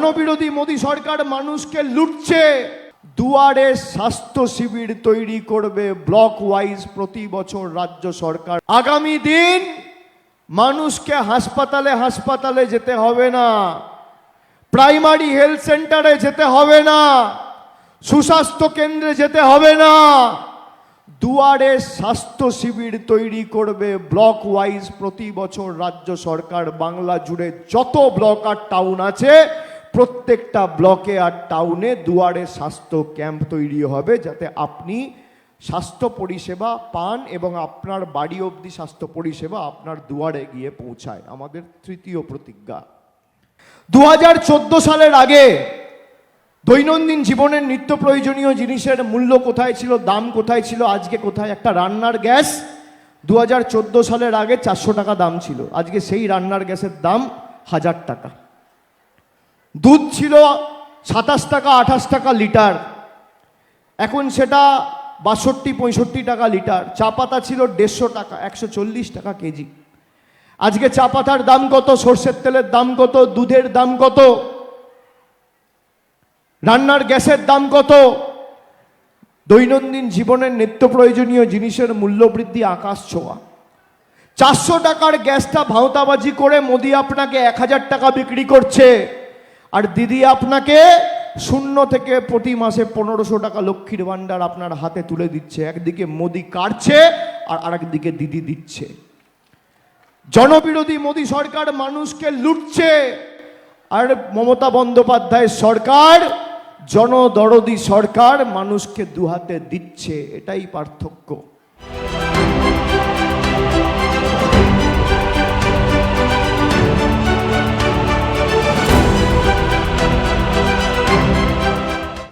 জনবিরোধী মোদী সরকার মানুষকে লুটছে। দুয়ারে স্বাস্থ্য শিবির তৈরি করবে ব্লক ওয়াইজ প্রতি বছর রাজ্য সরকার। আগামী দিন মানুষকে হাসপাতালে হাসপাতালে যেতে হবে না, প্রাইমারি হেলথ সেন্টারে যেতে হবে না, সুস্বাস্থ্য কেন্দ্রে যেতে হবে না। দুয়ারে স্বাস্থ্য শিবির তৈরি করবে ব্লক ওয়াইজ প্রতি বছর রাজ্য সরকার। বাংলা জুড়ে যত ব্লক আর টাউন আছে প্রত্যেকটা ব্লকে আর টাউনে দুয়ারে স্বাস্থ্য ক্যাম্প তৈরি হবে, যাতে আপনি স্বাস্থ্য পরিষেবা পান এবং আপনার বাড়ি অবধি স্বাস্থ্য পরিষেবা আপনার দুয়ারে গিয়ে পৌঁছায়। আমাদের তৃতীয় প্রতিজ্ঞা। 2014 সালের আগে দৈনন্দিন জীবনের নিত্য প্রয়োজনীয় জিনিসের মূল্য কোথায় ছিল, দাম কোথায় ছিল, আজকে কোথায়? একটা রান্নার গ্যাস 2014 সালের আগে 400 টাকা দাম ছিল, আজকে সেই রান্নার গ্যাসের দাম 1000 টাকা। দুধ ছিল 27 টাকা 28 টাকা লিটার, এখন সেটা 62-65 টাকা লিটার। চা পাতা ছিল 150 টাকা, 140 টাকা কেজি। আজকে চা পাতার দাম কত, সর্ষের তেলের দাম কত, দুধের দাম কত, রান্নার গ্যাসের দাম কত? দৈনন্দিন জীবনের নিত্য প্রয়োজনীয় জিনিসের মূল্য বৃদ্ধি আকাশ ছোঁয়া। 400 টাকার গ্যাসটা ভাঁওতাবাজি করে মোদি আপনাকে 1000 টাকা বিক্রি করছে, আর দিদি আপনাকে শূন্য থেকে প্রতি মাসে 1500 টাকা লক্ষ্মীর ভাণ্ডার আপনার হাতে তুলে দিচ্ছে। একদিকে মোদি কাটছে আর আরেকদিকে দিদি দিচ্ছে। জনবিরোধী মোদী সরকার মানুষকে লুটছে, আর মমতা বন্দ্যোপাধ্যায়ের সরকার জনদরদি সরকার মানুষকে দুহাতে দিচ্ছে। এটাই পার্থক্য।